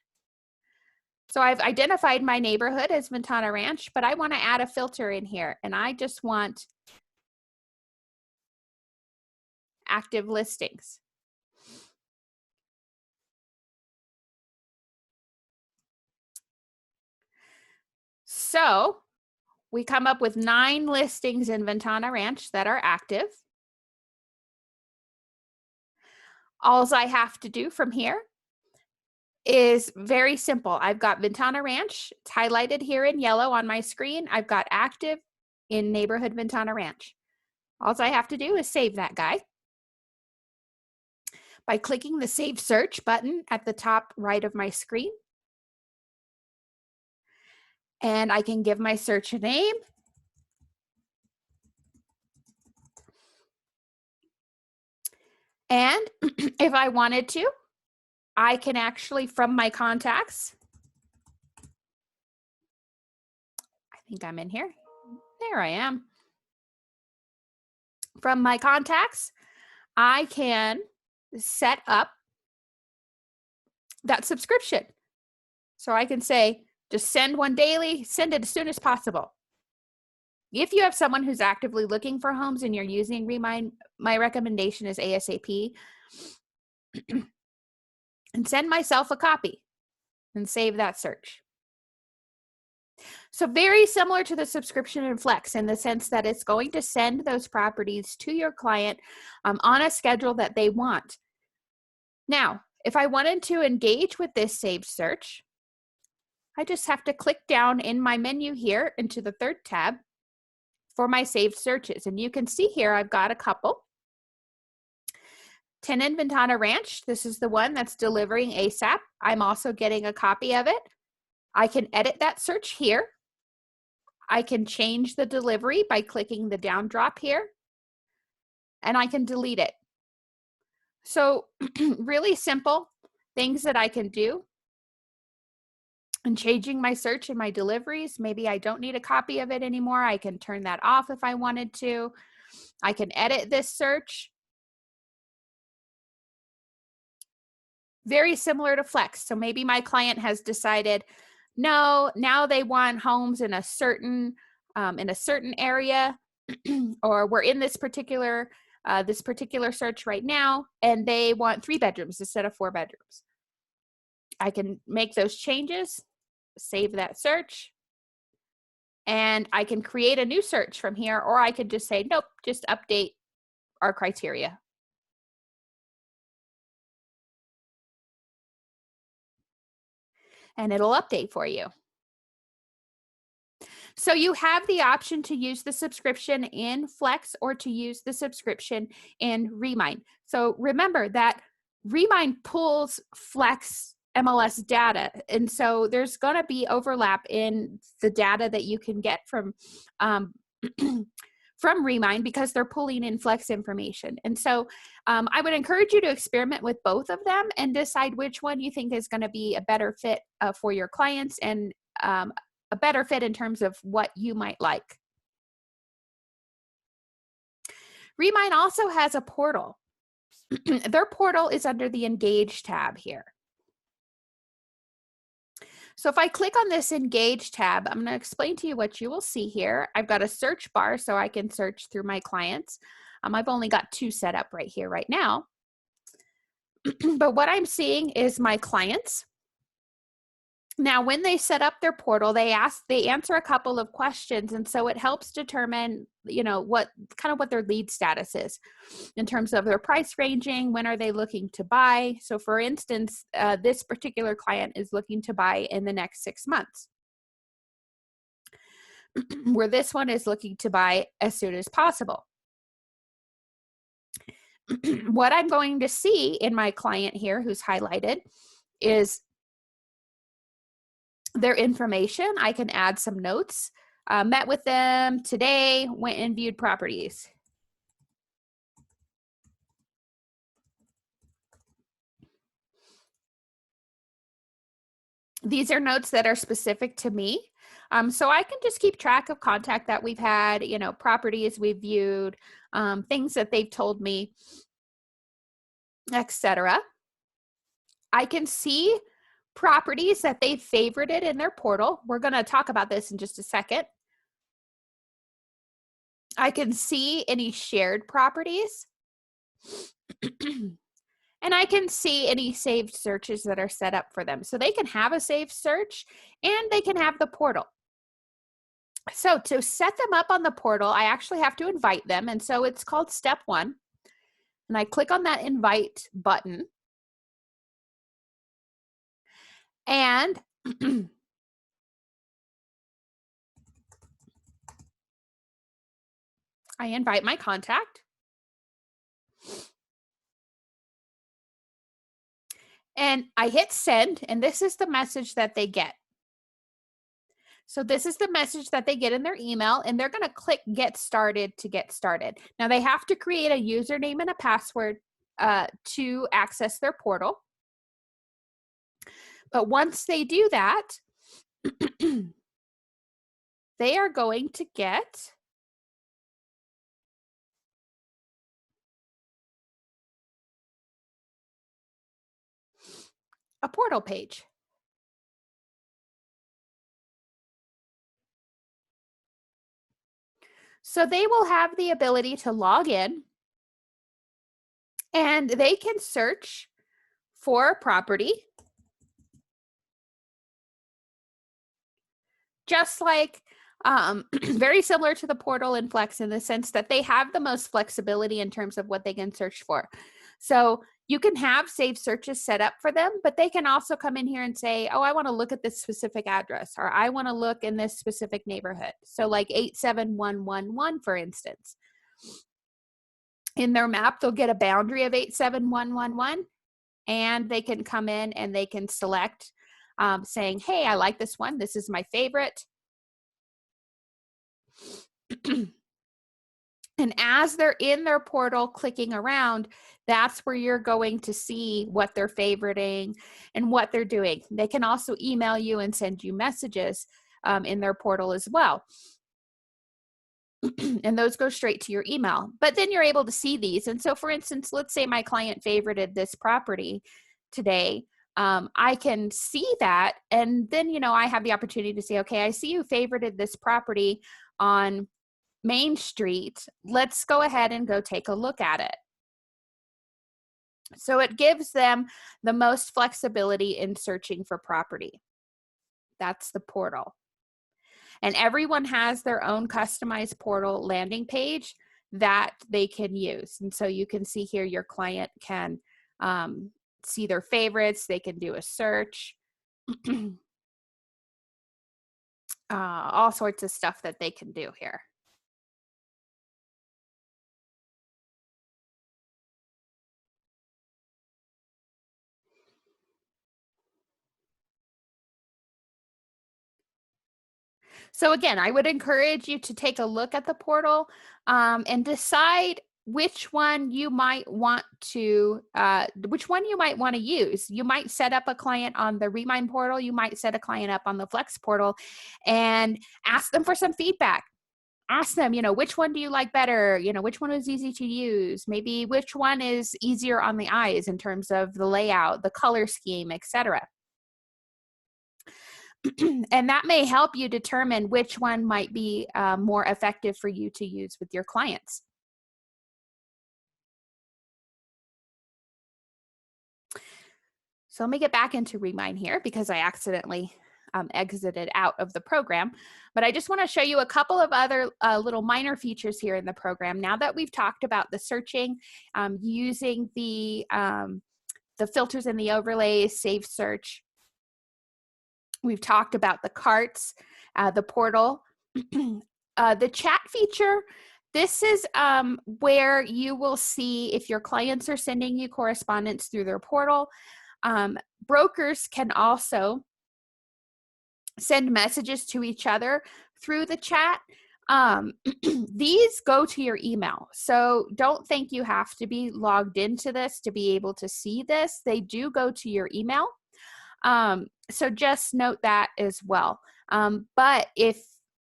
So I've identified my neighborhood as Ventana Ranch, but I want to add a filter in here, and I just want active listings. So we come up with 9 listings in Ventana Ranch that are active. All I have to do from here is very simple. I've got Ventana Ranch. It's highlighted here in yellow on my screen. I've got active in neighborhood Ventana Ranch. All I have to do is save that guy by clicking the Save Search button at the top right of my screen. And I can give my search a name. And if I wanted to, I can actually, from my contacts, I think I'm in here. There I am. From my contacts, I can set up that subscription. So I can say, just send one daily, send it as soon as possible. If you have someone who's actively looking for homes and you're using Remine, my recommendation is ASAP. And send myself a copy and save that search. So very similar to the subscription in Flex in the sense that it's going to send those properties to your client on a schedule that they want. Now, if I wanted to engage with this saved search, I just have to click down in my menu here into the third tab for my saved searches. And you can see here I've got a couple. 10 in Ventana Ranch, this is the one that's delivering ASAP. I'm also getting a copy of it. I can edit that search here. I can change the delivery by clicking the down drop here, and I can delete it. So really simple things that I can do. And changing my search and my deliveries, maybe I don't need a copy of it anymore. I can turn that off if I wanted to. I can edit this search. Very similar to Flex. So maybe my client has decided, no, now they want homes in a certain area, or we're in this particular search right now, and they want 3 bedrooms instead of 4 bedrooms. I can make those changes, save that search, and I can create a new search from here, or I could just say, nope, just update our criteria. And it'll update for you. So you have the option to use the subscription in Flex or to use the subscription in Remine. So remember that Remine pulls Flex MLS data. And so there's going to be overlap in the data that you can get from from Remine because they're pulling in Flex information. And so I would encourage you to experiment with both of them and decide which one you think is going to be a better fit for your clients and a better fit in terms of what you might like. Remine also has a portal. Their portal is under the Engage tab here. So if I click on this Engage tab, I'm going to explain to you what you will see here. I've got a search bar so I can search through my clients. I've only got 2 set up right here right now. But what I'm seeing is my clients. Now, when they set up their portal, they answer a couple of questions, and so it helps determine, what their lead status is in terms of their price ranging. When are they looking to buy? So, for instance, this particular client is looking to buy in the next 6 months, where this one is looking to buy as soon as possible. What I'm going to see in my client here, who's highlighted, is their information. I can add some notes. Met with them today, went and viewed properties. These are notes that are specific to me. So I can just keep track of contact that we've had, properties we've viewed, things that they've told me, etc. I can see properties that they've favorited in their portal. We're going to talk about this in just a second. I can see any shared properties. And I can see any saved searches that are set up for them. So they can have a saved search and they can have the portal. So to set them up on the portal, I actually have to invite them. And so it's called step 1. And I click on that invite button. And I invite my contact. And I hit send, and this is the message that they get. So this is the message that they get in their email, and they're going to click get started to get started. Now they have to create a username and a password to access their portal. But once they do that, they are going to get a portal page. So they will have the ability to log in and they can search for a property, just like very similar to the portal in Flex in the sense that they have the most flexibility in terms of what they can search for. So you can have saved searches set up for them, but they can also come in here and say, oh, I want to look at this specific address, or I want to look in this specific neighborhood. So like 87111, for instance. In their map, they'll get a boundary of 87111, and they can come in and they can select saying, hey, I like this one. This is my favorite. And as they're in their portal clicking around, that's where you're going to see what they're favoriting and what they're doing. They can also email you and send you messages in their portal as well. And those go straight to your email. But then you're able to see these. And so, for instance, let's say my client favorited this property today. I can see that. And then, you know, I have the opportunity to say, okay, I see you favorited this property on Main Street. Let's go ahead and go take a look at it. So it gives them the most flexibility in searching for property. That's the portal. And everyone has their own customized portal landing page that they can use. And so you can see here your client can see their favorites. They can do a search. All sorts of stuff that they can do here. So again, I would encourage you to take a look at the portal and decide which one you might want to use. You might set up a client on the Remine portal. You might set a client up on the Flex portal and ask them for some feedback. Ask them, you know, which one do you like better? You know, which one is easy to use? Maybe which one is easier on the eyes in terms of the layout, the color scheme, etc. And that may help you determine which one might be more effective for you to use with your clients. So let me get back into Remine here because I accidentally exited out of the program. But I just want to show you a couple of other little minor features here in the program. Now that we've talked about the searching, using the filters and the overlays, save search, we've talked about the carts, the portal, the chat feature. This is where you will see if your clients are sending you correspondence through their portal. Brokers can also send messages to each other through the chat. These go to your email. So don't think you have to be logged into this to be able to see this. They do go to your email. So just note that as well. But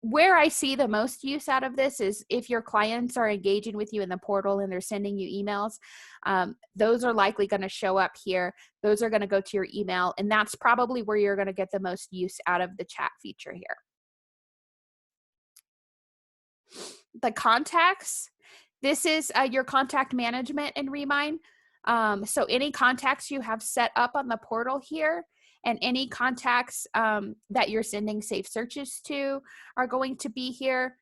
where I see the most use out of this is if your clients are engaging with you in the portal and they're sending you emails, those are likely going to show up here. Those are going to go to your email, and that's probably where you're going to get the most use out of the chat feature here. The contacts, this is your contact management in Remine. So any contacts you have set up on the portal here, and any contacts that you're sending safe searches to are going to be here.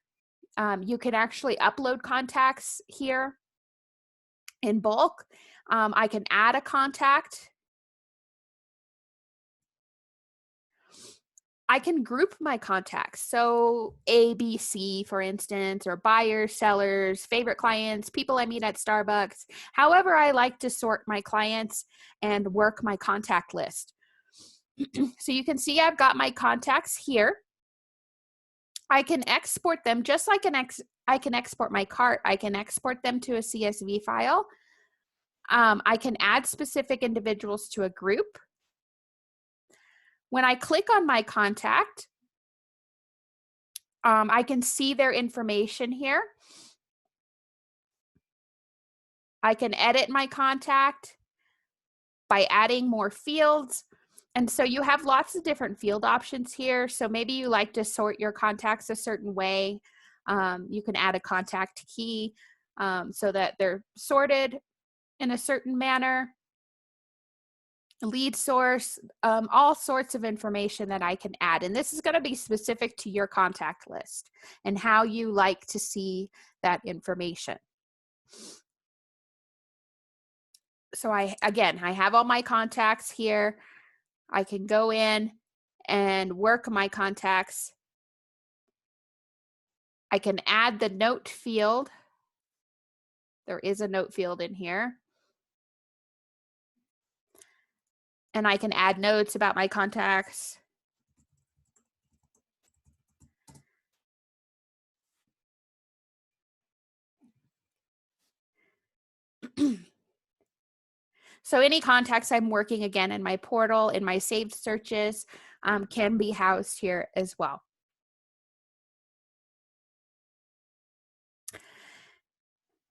You can actually upload contacts here in bulk. I can add a contact. I can group my contacts. So A, B, C, for instance, or buyers, sellers, favorite clients, people I meet at Starbucks. However, I like to sort my clients and work my contact list. So you can see I've got my contacts here. I can export them just like I can export my cart. I can export them to a CSV file. I can add specific individuals to a group. When I click on my contact, I can see their information here. I can edit my contact by adding more fields. And so you have lots of different field options here. So maybe you like to sort your contacts a certain way. You can add a contact key so that they're sorted in a certain manner. Lead source, all sorts of information that I can add. And this is going to be specific to your contact list and how you like to see that information. So I have all my contacts here. I can go in and work my contacts. I can add the note field. There is a note field in here. And I can add notes about my contacts. So any contacts I'm working again in my portal, in my saved searches, can be housed here as well.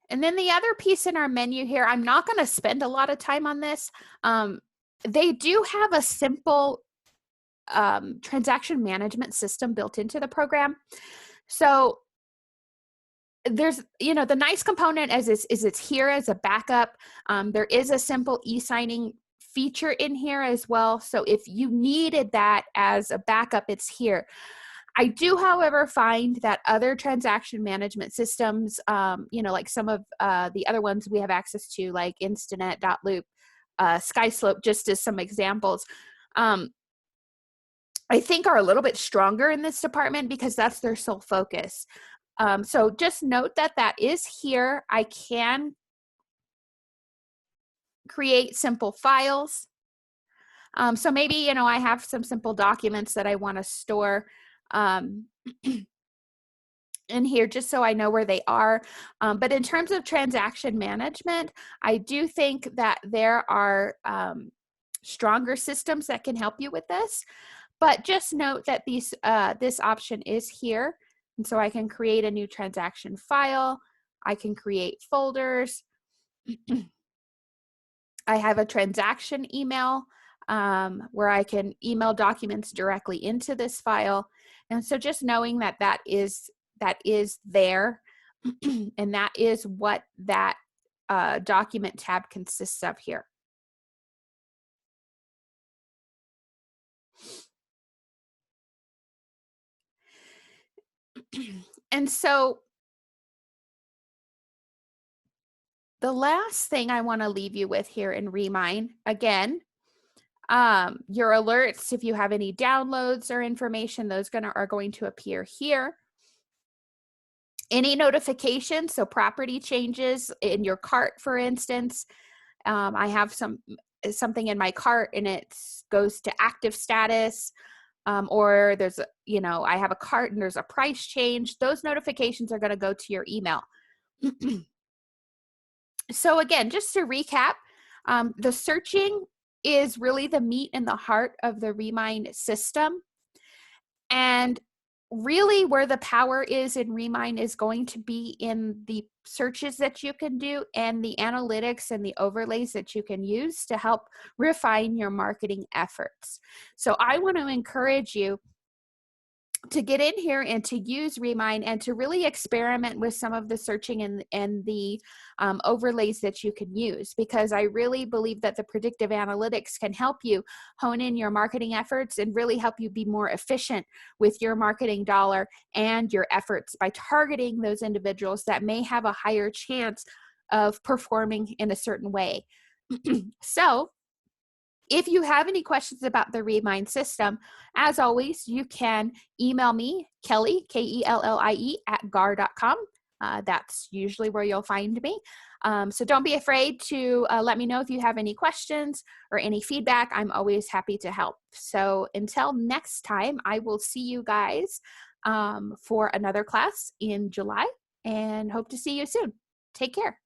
And then the other piece in our menu here, I'm not going to spend a lot of time on this. They do have a simple transaction management system built into the program. So there's, the nice component is it's here as a backup. There is a simple e-signing feature in here as well. So if you needed that as a backup, it's here. I do, however, find that other transaction management systems, like some of the other ones we have access to, like Instanet, Loop, SkySlope, just as some examples, I think are a little bit stronger in this department because that's their sole focus. So just note that that is here. I can create simple files. So maybe, I have some simple documents that I want to store in here just so I know where they are. But in terms of transaction management, I do think that there are stronger systems that can help you with this. But just note that this option is here. And so I can create a new transaction file. I can create folders. I have a transaction email where I can email documents directly into this file. And so just knowing that that is there and that is what that document tab consists of here. And so the last thing I want to leave you with here in Remine, again, your alerts, if you have any downloads or information, those are going to appear here. Any notifications, so property changes in your cart, for instance. I have something in my cart and it goes to active status, or there's I have a cart and there's a price change. Those notifications are going to go to your email. So again, just to recap, the searching is really the meat and the heart of the Remine system. And really where the power is in Remine is going to be in the searches that you can do and the analytics and the overlays that you can use to help refine your marketing efforts. So I want to encourage you to get in here and to use Remine and to really experiment with some of the searching and the overlays that you can use, because I really believe that the predictive analytics can help you hone in your marketing efforts and really help you be more efficient with your marketing dollar and your efforts by targeting those individuals that may have a higher chance of performing in a certain way. So if you have any questions about the Remine system, as always, you can email me, Kelly, Kellie, @gar.com. That's usually where you'll find me. So don't be afraid to let me know if you have any questions or any feedback. I'm always happy to help. So until next time, I will see you guys for another class in July and hope to see you soon. Take care.